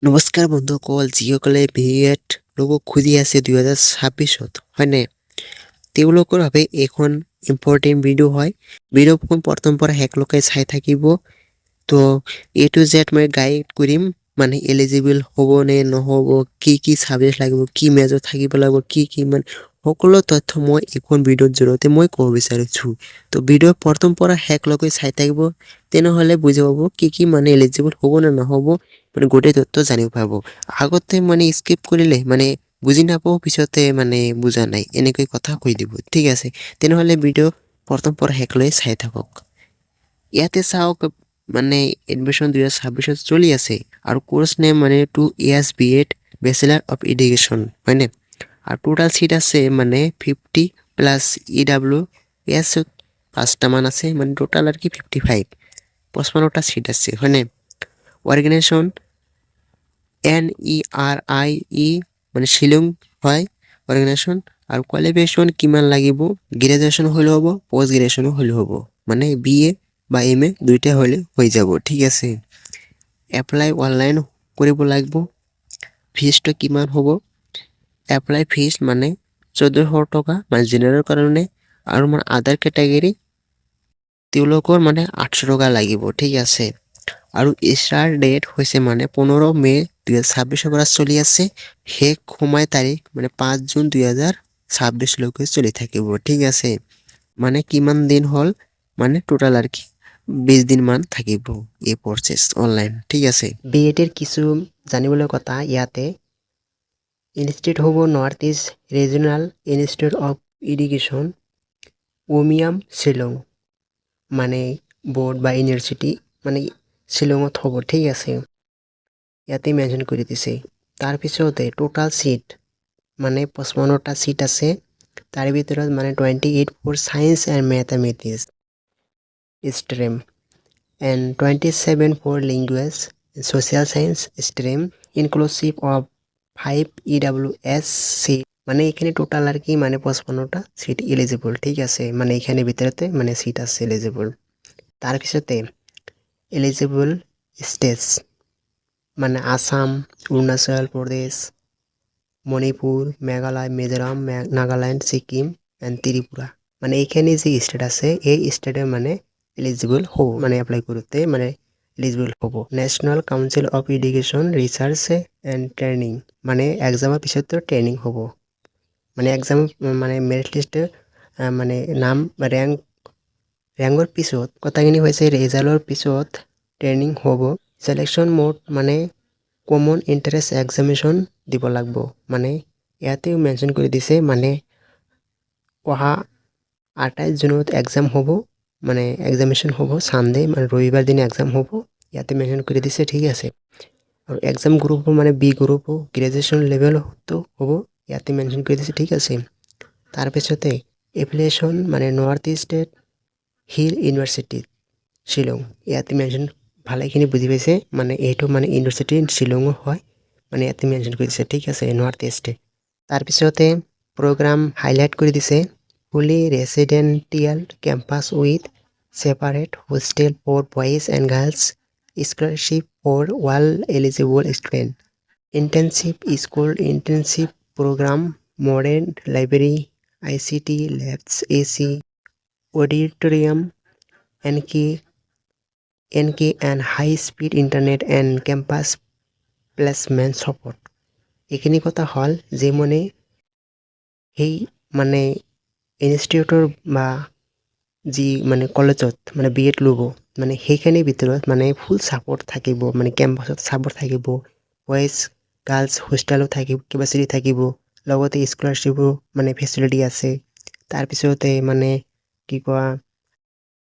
নমস্কাৰ বন্ধুসকল, যিসকলে বিএড ল'ব খুজি আছে 2026-ত হয়নে, তেওঁলোকৰ বাবে এখন ইম্পৰ্টেণ্ট ভিডিঅ' হয়। ভিডিঅ'খন প্ৰথম পৰা শেষলৈকে চাই থাকিব। তো A to Z মই গাইড কৰিম, মানে এলিজিবল হ'ব নে নহ'ব, কি ছাবজেক্ট লাগিব, কি মেজৰ থাকিব লাগিব, কি মানে সকলো তথ্য মই এখন ভিডিঅ'ৰ জৰিয়তে মই ক'ব বিচাৰিছোঁ। তো ভিডিঅ' প্ৰথম পৰা শেষলৈকে চাই থাকিব, তেনেহ'লে বুজি পাব কি মানে এলিজিবল হ'ব নে নহ'ব, মানে গোটেই তথ্য জানিব পাৰিব। আগতে মানে স্কিপ কৰিলে মানে বুজি নাপাব, পিছতে মানে বুজা নাই এনেকৈ কথা কৈ দিব। ঠিক আছে, তেনেহ'লে ভিডিঅ' প্ৰথম পৰা শেষলৈ চাই থাকক। ইয়াতে চাওক, মানে এডমিশ্যন 2026 চলি আছে আৰু কোৰ্চ নেম মানে 2 years BEd bachelor of education হয়নে। আৰু টোটাল চিট আছে মানে 50 প্লাছ EWS 5টামান আছে, মানে টোটাল আর কি 55, 55টা চিট আছে হয়নে। অর্গানাইজেশন NERIE মানে শিলং হয় অর্গানাইজেশন। আৰু কোৱালিফিকেশ্যন কিমান লাগিব, গ্ৰেজুৱেশ্যন হ'লে হ'ব, পষ্ট গ্ৰেজুৱেশ্যনো হ'লে হ'ব, মানে BA বা MA দুইটা হ'লে হৈ যাব। ঠিক আছে, এপ্লাই অনলাইন কৰিব লাগিব। ফিজটো কিমান হ'ব, এপ্লাই ফিজ মানে 1400 টকা, মানে জেনেৰেল কাৰণে। আৰু মানে আদাৰ কেটেগৰী তেওঁলোকৰ মানে 800 টকা লাগিব। ঠিক আছে, আৰু ষ্টাৰ্ট ডেট হৈছে মানে 15 মে 2026 পৰা চলি আছে। শেষ সময় তাৰিখ মানে 5 জুন 2026লৈকে চলি থাকিব। ঠিক আছে, মানে কিমান দিন হ'ল, মানে টোটাল আর কি 20 দিন মান থাকিব এই প্ৰচেছ অনলাইন। ঠিক আছে, BEডৰ কিছু জানিবলৈ কথা ইয়াতে। ইনষ্টিটিউট হ'ব north east regional institute of education, Umiam Shillong, মানে বোৰ্ড বা ইউনিভাৰ্চিটি মানে শ্বিলঙত হ'ব। ঠিক আছে, ইয়াতে মেনশ্যন কৰি দিছে। তাৰপিছতে টোটাল চিট মানে 55টা চিট আছে। তাৰ ভিতৰত মানে 28 for science and mathematics stream and 27 for language social science stream, inclusive of 5 EWS seat. মানে এইখানে টোটাল আর কি মানে 55টা সিট এলিজিবল। ঠিক আছে, মানে এইখানে ভিতরতে মানে সিট আছে এলিজিবল। তাৰপিছতে এলিজিবল স্টেটস মানে আসাম, অৰুণাচল প্ৰদেশ, মণিপুৰ, মেঘালয়, মিজোরাম, নাগাল্যান্ড, সিকিম এণ্ড ত্রিপুরা। মানে এইখানে যে স্টেট আছে এই স্টেটে মানে এলিজিবল হ'ব, মানে এপ্লাই কৰোঁতে মানে এলিজিবল হ'ব। National council of education research and training, মানে এক্সামৰ পিছতো ট্ৰেইনিং হ'ব। মানে এক্সাম মানে মেৰিট লিষ্টে মানে নাম ৰেংকৰ পিছত কথাখিনি হৈছে ৰিজাল্টৰ পিছত ট্ৰেইনিং হ'ব। সিলেকশ্যন মোড মানে কমন ইণ্টাৰেষ্ট এক্সামিনেশ্যন দিব লাগিব। মানে ইয়াতেও মেনশ্যন কৰি দিছে, মানে অহা 28 জুনত এক্সাম হ'ব, মানে এক্সামিনেশ্যন হ'ব ছানডে, মানে ৰবিবাৰ দিনা এক্সাম হ'ব, ইয়াতে মেনশ্যন কৰি দিছে। ঠিক আছে, আৰু এক্সাম গ্ৰুপ মানে বি গ্ৰুপ গ্ৰেজুৱেশ্যন লেভেলতো হ'ব, ইয়াতে মেনশ্যন কৰি দিছে। ঠিক আছে, তাৰপিছতে এফিলিয়েশ্যন মানে north east hill university Shillong, ইয়াতে মেনশ্যন ভালেখিনি বুজি পাইছে, মানে এইটো মানে ইউনিভাৰ্চিটি শ্বিলঙৰ হয়, মানে ইয়াতে মেনশ্যন কৰি দিছে। ঠিক আছে, নৰ্থ ইষ্টে। তাৰপিছতে প্ৰগ্ৰাম হাইলাইট কৰি দিছে, fully residential campus with separate hostel for boys and girls, scholarship for all eligible student, intensive school intensive program, modern library, ICT labs, AC, auditorium, NK and high-speed internet and campus placement support. এইখিনি কথা হ'ল যে মানে সেই মানে ইনষ্টিটিউটৰ বা যি মানে কলেজত মানে BEড ল'ব, মানে সেইখিনিৰ ভিতৰত মানে ফুল ছাপোৰ্ট থাকিব, মানে কেম্পাছত ছাপোৰ্ট থাকিব, বয়েজ গাৰ্লছ হোষ্টেলো থাকিব, কেপাচিটি থাকিব, লগতে স্কলাৰশ্বিপো মানে ফেচিলিটি আছে। তাৰপিছতে মানে কি কোৱা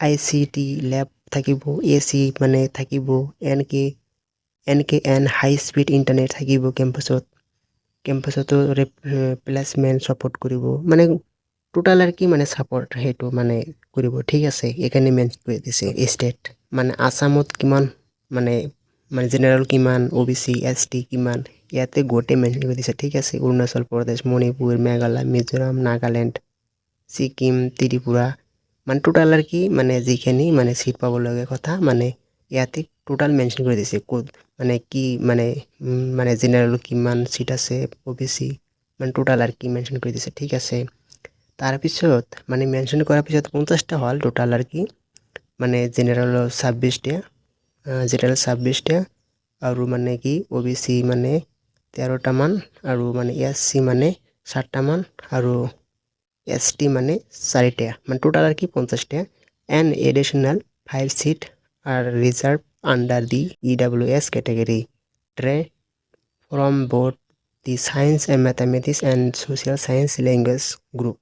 ICT লেব থাকিব, AC মানে থাকিব, NK হাই স্পীড ইণ্টাৰনেট থাকিব কেম্পাছতো প্লেচমেণ্ট ছাপোৰ্ট কৰিব, মানে টোটাল আৰ কি মানে ছাপোৰ্ট সেইটো মানে কৰিব। ঠিক আছে, এইখানে মেনশ্যন কৰি দিছে ষ্টেট মানে আসামত কিমান, মানে জেনেৰেল কিমান, OBC ST কিমান, ইয়াতে গোটেই মেনশ্যন কৰি দিছে। ঠিক আছে, অৰুণাচল প্ৰদেশ, মণিপুৰ, মেঘালয়, মিজোৰাম, নাগালেণ্ড, ছিকিম, ত্ৰিপুৰা, মানে টোটাল আর কি মানে যিখিনি মানে চিট পাবলগীয়া কথা মানে ইয়াতে টোটাল মেনশ্যন কৰি দিছে ক'ত মানে কি মানে জেনেৰেল কিমান চিট আছে OBC মানে টোটাল আৰ কি মেনশ্যন কৰি দিছে ঠিক আছে তাৰপিছত মানে মেনশ্যন কৰাৰ পিছত 50টা হ'ল টোটাল আৰ কি মানে জেনেৰেল 26টা জেনেৰেল 26টা আৰু মানে কি OBC মানে 13টা মান আৰু মানে SC মানে 7টা মান আৰু ST মানে 4টা মানে টোটাল আর কি 50টা and additional 5 seat are reserved under the EWS category from both the science and mathematics and social science language group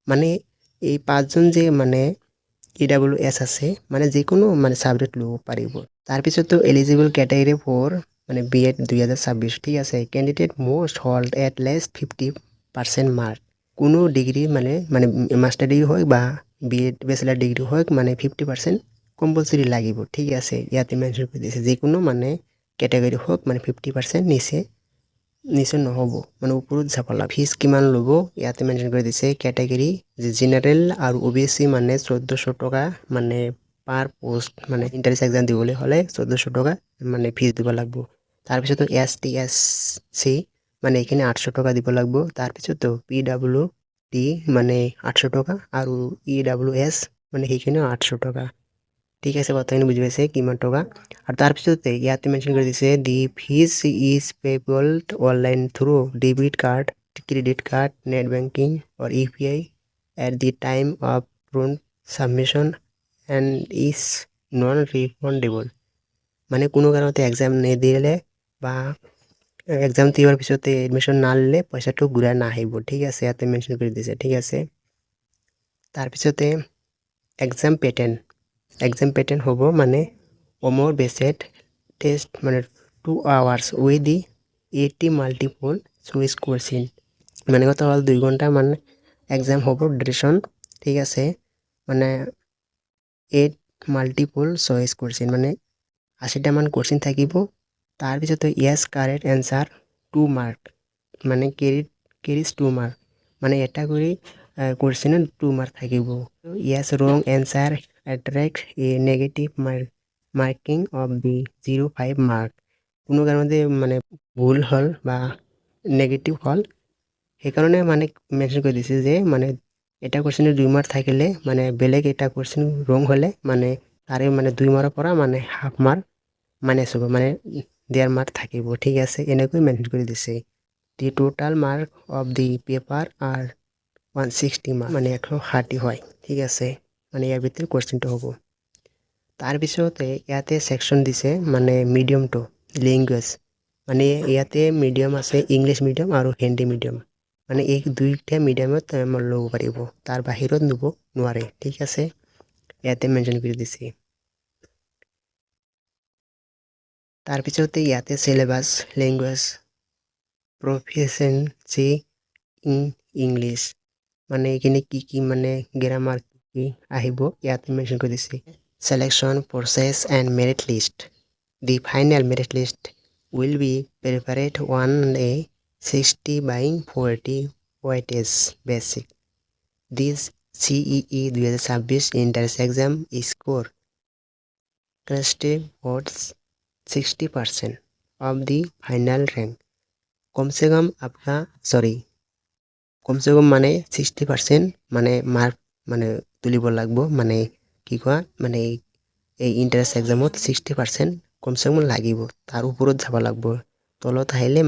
মানে এই 5জন যে মানে EWS আছে মানে যে কোনো মানে সাবজেক্ট ল'ব পাৰিব তাৰপিছতো এলিজিবল ক্যাটাগরি ফর মানে B.Ed 2026 ঠিক আছে candidate most hold at least 50% mark কোনো ডিগ্রি মানে মাস্টার ডিগ্রি হোক বা B.Ed ব্যাচেলার ডিগ্রি হোক মানে 50% কম্পালসরি লাগিব ঠিক আছে ইয়াতে মেনশন কৰি দিছে যে কোনো মানে ক্যাটাগৰি হোক মানে 50% নিচে নহ'ব মানে ওপৰত যাব লাগিব ফিজ কিমান ল'ব ইয়াতে মেনশন কৰি দিছে ক্যাটাগৰি যে জেনাৰেল আৰু OBC মানে 1400 টকা মানে পাৰ পোস্ট মানে এন্ট্ৰান্স এক্সাম দিবলৈ হলে 1400 টকা মানে ফিজ দিব লাগিব তাৰপিছত ST SC মানে এখানে 800 টাকা দিব লাগিব তাৰপিছত PWD মানে 800 টাকা আৰু EWS মানে সেইখানে 800 টাকা ঠিক আছে কথাখিনি বুঝি পাইছে কিমান টাকা আর তাৰপিছতে ইয়াতে মেনশন কৰি দিছে the fees is payable online through debit card credit card net banking or UPI at the time of prompt submission and is non refundable মানে কোনো কাৰণতে এক্সাম নিদিলে বা এক্সাম দিয়াৰ পিছতে এডমিশন না ল'লে পইচাটো ঘূৰাই নাহিব ঠিক আছে ইয়াতে মেনশন কৰি দিছে ঠিক আছে তাৰপিছতে এক্সাম পেটাৰ্ণ হ'ব মানে অমৰ বেসেড টেষ্ট মানে 2 hours with the 80 multiple choice question মানে কথা হল 2 ঘন্টা মানে এক্সাম হ'ব ডিউরেশন ঠিক আছে মানে 8 multiple choice question মানে 80টা মান কোশ্চেন থাকিব তাৰপিছত yes correct answer 2 mark মানে carries 2 mark মানে এটা কৰি কোশ্চেনত 2 mark থাকিব yes wrong answer attract a negative marking of the 0.5 mark কোনো কাৰণতে মানে ভুল হল বা নেগেটিভ হল সেইকাৰণে মানে মেনশন কৰি দিছে যে মানে এটা কোশ্চেনত 2 মাৰ্ক থাকিলে মানে বেলেগ এটা কোশ্চেন ৰং হলে মানে তাৰে মানে 2 মাৰ্কৰ পৰা মানে হাফ মাৰ্ক মাইনাস হ'ব মানে দেয়াৰ মাৰ্ক থাকিব ঠিক আছে এনেকৈ মেনশন কৰি দিছে দি total mark of the paper R 160 mark মানে 160 হয় ঠিক আছে মানে ইয়াৰ ভিতৰত কোশ্চেনটো হ'ব তাৰপিছতে ইয়াতে সেকশন দিছে মানে মিডিয়াম টু ল্যাঙ্গুয়েজ মানে ইয়াতে মিডিয়াম আছে ইংলিশ মিডিয়াম আৰু হিন্দী মিডিয়াম মানে এই দুইটা মিডিয়ামত ল'ব পাৰিব তাৰ বাহিৰত ল'ব নোৱাৰে ঠিক আছে ইয়াতে মেনশন কৰি দিছে তাৰপিছতে ইয়াতে syllabus language proficiency in English মানে এখানে কি মানে গ্রামার কি আহিব ইয়াতে মেনশন কৰি দিছে selection process and merit list the final merit list will be prepared on a 60/40 weightage basic this CEE 2026 entrance exam score constitutes 60% of the final rank कम से कम মানে 60% মানে মার্ক মানে তুলিব লাগব মানে কি কোৱা মানে এই এন্ট্ৰান্স এক্সামত 60% কম সে কম লাগিব তাৰ উপৰত যাব লাগব তলত আহিলে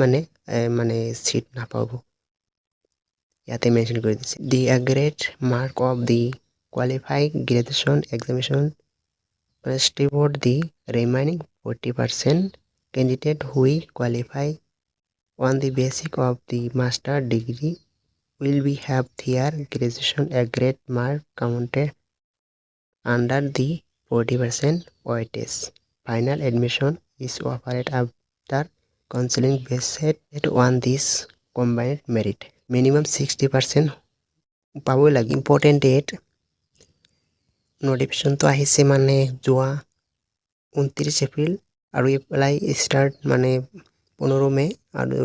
মানে সিট নাপাব ইয়াতে মেনশন কৰি দিছে দি aggregate mark of the qualified graduation examination constitute the remaining 40% candidate who qualify on the basis of the master degree will be have their graduation grade mark counted under the 40% weightage. Final admission is offered after counseling based on this combined merit. Minimum 60% পাব লাগে important date notification তো আহিছে মানে যোৱা 29 এপ্ৰিল আৰু apply start মানে 15 মে আৰু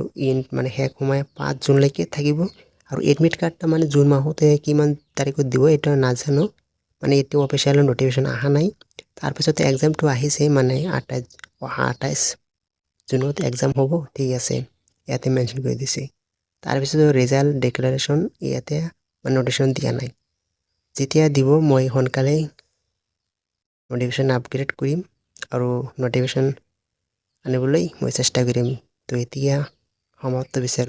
মানে শেষ সময় 5 জুনলৈকে থাকিব আৰু এডমিট কাৰ্ডটা মানে জুন মাহতে কিমান তাৰিখত দিব এটা নাজানো মানে এইটো অফিচিয়েল নটিফিকেশ্যন অহা নাই তাৰপিছতে এক্সামটো আহিছে মানে 28 জুনত এক্সাম হ'ব ঠিক আছে ইয়াতে মেনশ্যন কৰি দিছে তাৰপিছত ৰিজাল্ট ডিক্লাৰেশ্যন ইয়াতে নটিফিকেশ্যন দিয়া নাই যেতিয়া দিব মই সোনকালে নটিফিকেশ্যন আপগ্ৰেড কৰিম আৰু নটিফিকেশ্যন আনিবলৈ মই চেষ্টা কৰিম তো এতিয়া সমাপ্ত বিচাৰোঁ